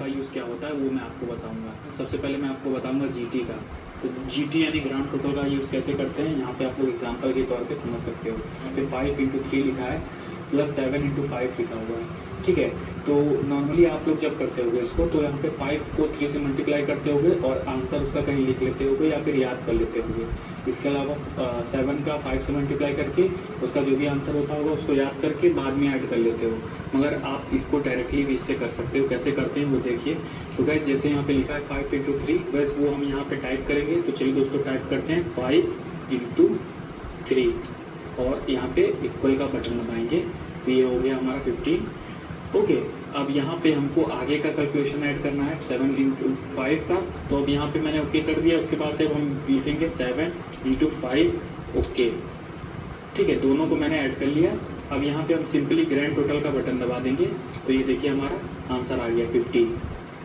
का यूज़ क्या होता है वो मैं आपको बताऊंगा। सबसे पहले मैं आपको बताऊंगा जीटी का। तो जीटी यानी ग्रांड टोटल का यूज़ कैसे करते हैं, यहाँ पे आप लोग एग्जांपल के तौर पे समझ सकते हो। यहाँ पे 5 × 3 लिखा है प्लस 7 × 5 लिखा हुआ है, ठीक है। तो नॉर्मली आप लोग जब करते होगे इसको, तो यहाँ पे 5 को 3 से मल्टीप्लाई करते होगे और आंसर उसका कहीं लिख लेते होगे या फिर याद कर लेते होगे। इसके अलावा 7 का 5 से मल्टीप्लाई करके उसका जो भी आंसर होता होगा उसको याद करके बाद में ऐड कर लेते हो। मगर आप इसको डायरेक्टली भी इससे कर सकते हो। कैसे करते हैं वो देखिए। तो गाइस जैसे यहाँ पे लिखा है 5 × 3, बस वो हम यहाँ पे टाइप करेंगे। तो चलिए दोस्तों टाइप करते हैं 5 × 3 और यहाँ पे इक्वल का बटन दबाएंगे। तो ये हो गया हमारा 15। ओके, अब यहाँ पे हमको आगे का कैलकुलेशन ऐड करना है 7 × 5 का। तो अब यहाँ पे मैंने ओके कर दिया। उसके बाद से अब हम लिखेंगे 7 × 5 ओके, ठीक है। दोनों को मैंने ऐड कर लिया। अब यहाँ पे हम सिंपली ग्रैंड टोटल का बटन दबा देंगे। तो ये देखिए हमारा आंसर आ गया 50,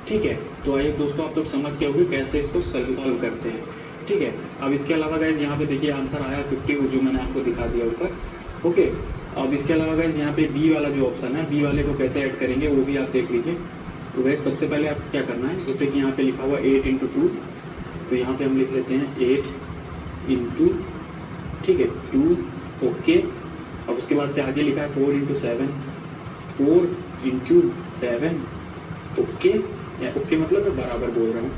ठीक है। तो आइए दोस्तों आप लोग समझ के होंगे कैसे इसको सॉल्व करते हैं, ठीक है। अब इसके अलावा गाइस यहाँ पे देखिए आंसर आया 50, वो जो मैंने आपको दिखा दिया ऊपर, ओके। अब इसके अलावा गाइस यहाँ पे बी वाला जो ऑप्शन है, बी वाले को कैसे ऐड करेंगे वो भी आप देख लीजिए। तो गाइस सबसे पहले आपको क्या करना है, जैसे कि यहाँ पे लिखा हुआ 8 × 2, तो यहाँ पे हम लिख लेते हैं 8 × ठीक है 2 ओके। अब उसके बाद से आगे लिखा है 4 × 7, 4 × 7 ओके, या ओके मतलब मैं बराबर बोल रहा हूँ,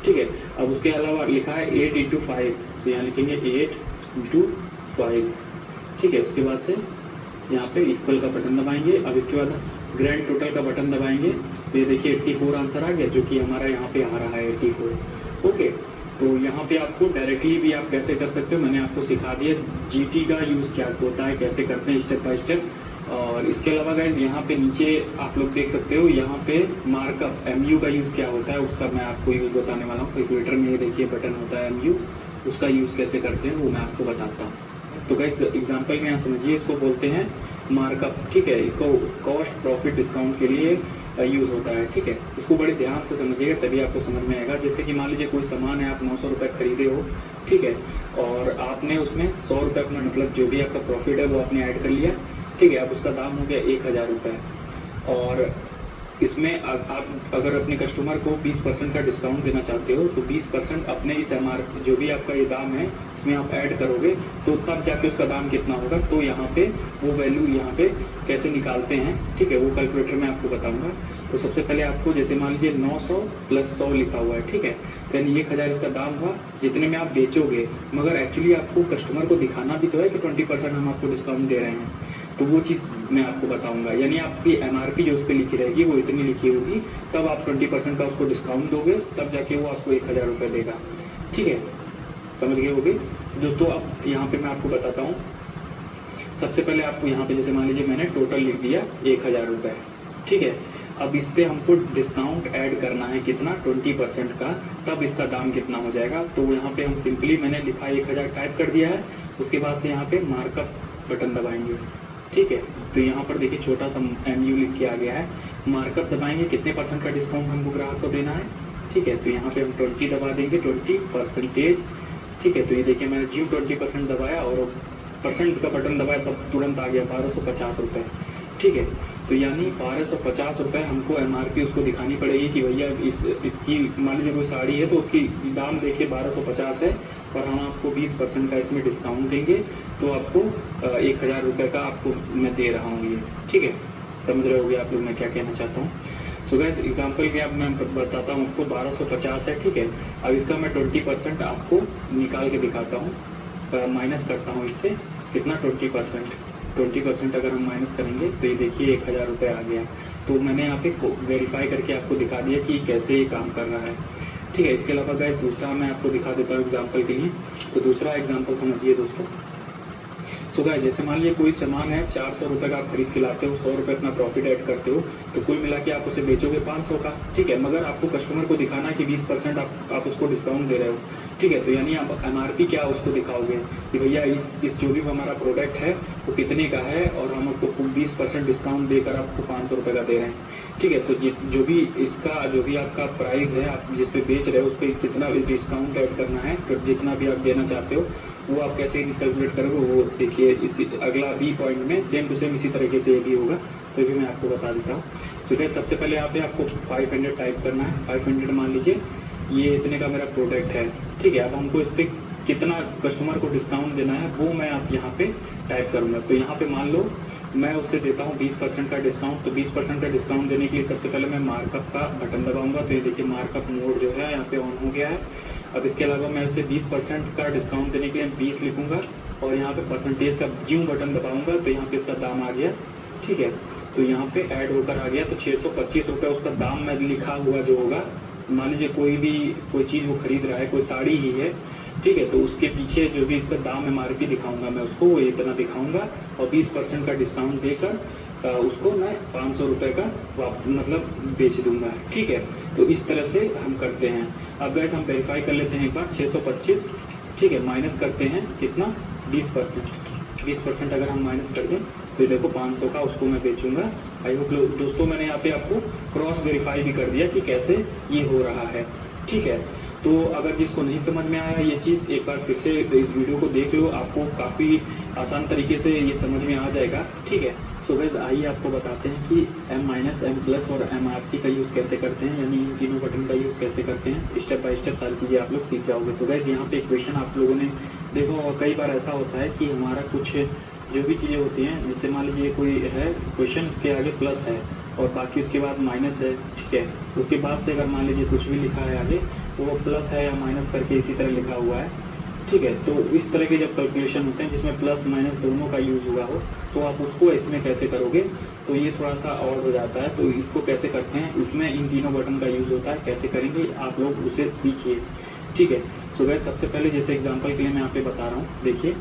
ठीक है। अब उसके अलावा लिखा है 8 × 5, तो यहाँ लिखेंगे 8 × 5, ठीक है। उसके बाद से यहाँ पे इक्वल का बटन दबाएंगे। अब इसके बाद ग्रैंड टोटल का बटन दबाएंगे। तो ये देखिए 84 आंसर आ गया, जो कि हमारा यहाँ पे आ रहा है 84, ओके। तो यहाँ पे आपको डायरेक्टली भी आप कैसे कर सकते हो, मैंने आपको सिखा दिया जीटी का यूज़ क्या होता है, कैसे करते हैं स्टेप बाय स्टेप। और इसके अलावा गाइज यहाँ पे नीचे आप लोग देख सकते हो, यहाँ पे मार्कअप एमयू का यूज़ क्या होता है उसका मैं आपको यूज़ बताने वाला हूँ। कैलकुलेटर में ये देखिए बटन होता है एमयू, उसका यूज़ कैसे करते हैं वो मैं आपको बताता हूँ। तो गाइज एग्जाम्पल में यहाँ समझिए, इसको बोलते हैं मार्कअप, ठीक है। इसको कॉस्ट प्रॉफिट डिस्काउंट के लिए यूज़ होता है, ठीक है। इसको बड़े ध्यान से समझिएगा तभी आपको समझ में आएगा। जैसे कि मान लीजिए कोई सामान है, आप 900 रुपये खरीदे हो, ठीक है, और आपने उसमें 100 रुपये अपना मतलब जो भी आपका प्रॉफिट है वो आपने ऐड कर लिया, ठीक है। अब उसका दाम हो गया 1000 रुपये, और इसमें आप अगर अपने कस्टमर को 20% का डिस्काउंट देना चाहते हो तो 20% अपने इस MRP जो भी आपका ये दाम है इसमें आप ऐड करोगे, तो तब जाके उसका दाम कितना होगा। तो यहाँ पे वो वैल्यू यहाँ पे कैसे निकालते हैं, ठीक है, वो कैलकुलेटर में आपको बताऊंगा। तो सबसे पहले आपको जैसे मान लीजिए 900 + 100 लिखा हुआ है, ठीक है, यानी 1000 इसका दाम हुआ जितने में आप बेचोगे। मगर एक्चुअली आपको कस्टमर को दिखाना भी तो है कि 20% हम आपको डिस्काउंट दे रहे हैं, तो वो चीज़ मैं आपको बताऊंगा। यानी आपकी MRP जो उस पर लिखी रहेगी वो इतनी लिखी होगी, तब आप 20% का उसको डिस्काउंट दोगे, तब जाके वो आपको 1000 रुपये देगा, ठीक है। समझ गए होगे दोस्तों। अब यहाँ पे मैं आपको बताता हूँ। सबसे पहले आपको यहाँ पे जैसे मान लीजिए मैंने टोटल लिख दिया 1000 रुपये, ठीक है। अब इस पर हमको डिस्काउंट ऐड करना है कितना, 20% का, तब इसका दाम कितना हो जाएगा। तो यहाँ पे हम सिंपली मैंने लिखा 1000 टाइप कर दिया है। उसके बाद से यहाँ पे मार्कअप बटन दबाएंगे, ठीक है। तो यहाँ पर देखिए छोटा सा MU लिख के आ गया है। मार्कअप दबाएंगे, कितने % का डिस्काउंट हमको ग्राहक को देना है, ठीक है। तो यहाँ पे हम 20 दबा देंगे, 20%, ठीक है। तो ये देखिए मैंने 20% दबाया और परसेंट का बटन दबाया, तब तुरंत आ गया 1250 रुपये, ठीक है। तो यानी 1250 रुपये हमको MRP उसको दिखानी पड़ेगी कि भैया इसकी मान लीजिए कोई साड़ी है तो उसकी दाम देखिए 1250 है, और हम आपको 20% का इसमें डिस्काउंट देंगे, तो आपको 1000 रुपये का आपको मैं दे रहा हूँ ये, ठीक है। समझ रहे होगे आप लोग मैं क्या कहना चाहता हूँ। सो गाइस एग्जांपल के अब मैं बताता हूँ आपको, 1250 है, ठीक है। अब इसका मैं 20% आपको निकाल के दिखाता हूँ, माइनस करता हूँ इससे कितना, 20% अगर हम माइनस करेंगे तो ये देखिए 1000 रुपये आ गया। तो मैंने यहाँ पे वेरीफाई करके आपको दिखा दिया कि कैसे ये काम कर रहा है, ठीक है। इसके अलावा गाइस दूसरा मैं आपको दिखा देता हूँ एग्जांपल के लिए। तो दूसरा एग्जांपल समझिए दोस्तों। सो गाइस जैसे मान लीजिए कोई सामान है 400 रुपये का आप खरीद के लाते हो, 100 रुपये अपना प्रॉफिट ऐड करते हो, तो कुल मिला के आप उसे बेचोगे 500 का, ठीक है। मगर आपको कस्टमर को दिखाना है कि 20% आप उसको डिस्काउंट दे रहे हो, ठीक है। तो यानी आप MRP क्या उसको दिखाओगे कि भैया इस जो भी हमारा प्रोडक्ट है वो कितने का है, और हम आपको 20% डिस्काउंट देकर आपको 500 रुपये का दे रहे हैं, ठीक है। तो जो भी इसका जो भी आपका प्राइस है, आप जिस पे बेच रहे हो उस पर कितना डिस्काउंट ऐड करना है, तो जितना भी आप देना चाहते हो वो आप कैसे कैलकुलेट करोगे वो देखिए। इस अगला B पॉइंट में सेम टू सेम इसी तरीके से ये भी होगा। तो ये भी मैं आपको बता देता हूँ। सो गाइस सबसे पहले यहाँ पे आपको 500 टाइप करना है। 500 मान लीजिए ये इतने का मेरा प्रोडक्ट है, ठीक है। अब हमको इस पर कितना कस्टमर को डिस्काउंट देना है वो मैं आप यहाँ पे टाइप करूँगा। तो यहाँ पे मान लो मैं उसे देता हूँ 20% का डिस्काउंट। तो 20% का डिस्काउंट देने के लिए सबसे पहले मैं मार्कअप का बटन दबाऊंगा। तो ये देखिए मार्कअप मोड जो है यहाँ पे ऑन हो गया है। अब इसके अलावा मैं उसे 20% का डिस्काउंट देने के लिए 20 लिखूंगा और यहाँ पे परसेंटेज का ज्यों बटन दबाऊंगा तो यहाँ पे इसका दाम आ गया, ठीक है। तो यहाँ पे ऐड होकर आ गया। तो 625 रुपये उसका दाम में लिखा हुआ जो होगा, मान लीजिए कोई चीज़ वो खरीद रहा है, कोई साड़ी ही है, ठीक है। तो उसके पीछे जो भी इसका दाम MRP दिखाऊंगा मैं उसको वो इतना दिखाऊंगा और 20% का डिस्काउंट देकर उसको मैं 500 रुपये का मतलब बेच दूंगा, ठीक है। तो इस तरह से हम करते हैं। अब गैस हम वेरीफाई कर लेते हैं एक बार। 625, ठीक है, माइनस करते हैं कितना, 20% अगर हम माइनस कर दें तो देखो 500 का उसको मैं बेचूंगा। आई होप दोस्तों मैंने यहाँ पे आपको क्रॉस वेरीफाई भी कर दिया कि कैसे ये हो रहा है, ठीक है। तो अगर जिसको नहीं समझ में आया ये चीज़ एक बार फिर से इस वीडियो को देख लो, आपको काफ़ी आसान तरीके से ये समझ में आ जाएगा, ठीक है। सो गाइस आइए आपको बताते हैं कि M-, M+ और MRC का यूज़ कैसे करते हैं, यानी इन तीनों बटन का यूज़ कैसे करते हैं। स्टेप बाय स्टेप सारी चीज़ें आप लोग सीख जाओगे। तो गाइस यहाँ पे क्वेश्चन आप लोगों ने देखो, और कई बार ऐसा होता है कि हमारा कुछ जो भी चीज़ें होती हैं, जैसे मान लीजिए कोई है क्वेश्चन, उसके आगे प्लस है और बाकी उसके बाद माइनस है, ठीक है। उसके बाद से अगर मान लीजिए कुछ भी लिखा है आगे तो वो प्लस है या माइनस करके इसी तरह लिखा हुआ है, ठीक है। तो इस तरह के जब कैलकुलेशन होते हैं जिसमें प्लस माइनस दोनों का यूज़ हुआ हो तो आप उसको इसमें कैसे करोगे, तो ये थोड़ा सा और हो जाता है। तो इसको कैसे करते हैं, उसमें इन तीनों बटन का यूज़ होता है, कैसे करेंगे आप लोग उसे सीखिए, ठीक है। सो गाइस सबसे पहले जैसे एग्जांपल के लिए मैं यहाँ पे बता रहा हूँ, देखिए,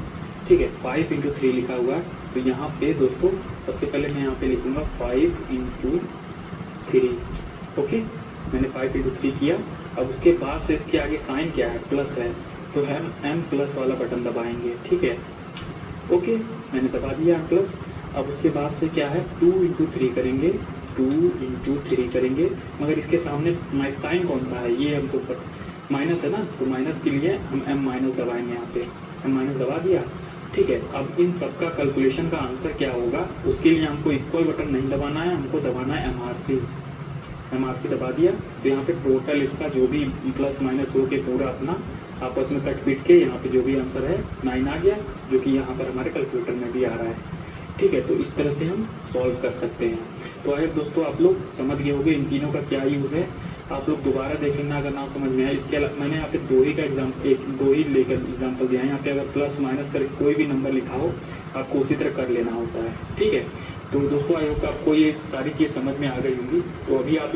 ठीक है। 5 × 3 लिखा हुआ है। तो यहाँ पे दोस्तों सबसे पहले मैं यहाँ पे लिखूँगा 5 × 3, ओके। मैंने 5 × 3 किया। अब उसके बाद से इसके आगे साइन क्या है, प्लस है, तो हम M+ वाला बटन दबाएंगे, ठीक है, ओके। मैंने दबा दिया M+। अब उसके बाद से क्या है, 2 × 3 करेंगे, 2 × 3 करेंगे, मगर इसके सामने साइन कौन सा है, ये हमको माइनस है ना, तो माइनस के लिए हम M- दबाएंगे। यहाँ पे M- दबा दिया, ठीक है। अब इन सब का कैलकुलेशन का आंसर क्या होगा, उसके लिए हमको इक्वल बटन नहीं दबाना है, हमको दबाना है MRC दबा दिया। तो यहाँ पे टोटल इसका जो भी प्लस माइनस हो के पूरा अपना आपस में कट पीट के यहाँ पे जो भी आंसर है 9 आ गया, जो कि यहाँ पर हमारे कैलकुलेटर में भी आ रहा है, ठीक है। तो इस तरह से हम सॉल्व कर सकते हैं। तो आई दोस्तों आप लोग समझ गए होंगे इन तीनों का क्या यूज़ है। आप लोग दोबारा देख लेना अगर ना समझ में आए। इसके अलावा मैंने यहाँ पे दो ही लेकर एग्जाम्पल दिया है। यहाँ पे अगर प्लस माइनस करके कोई भी नंबर लिखा हो आपको उसी तरह कर लेना होता है, ठीक है। तो दोस्तों आई होप आपको ये सारी चीज़ समझ में आ गई होंगी। तो अभी आप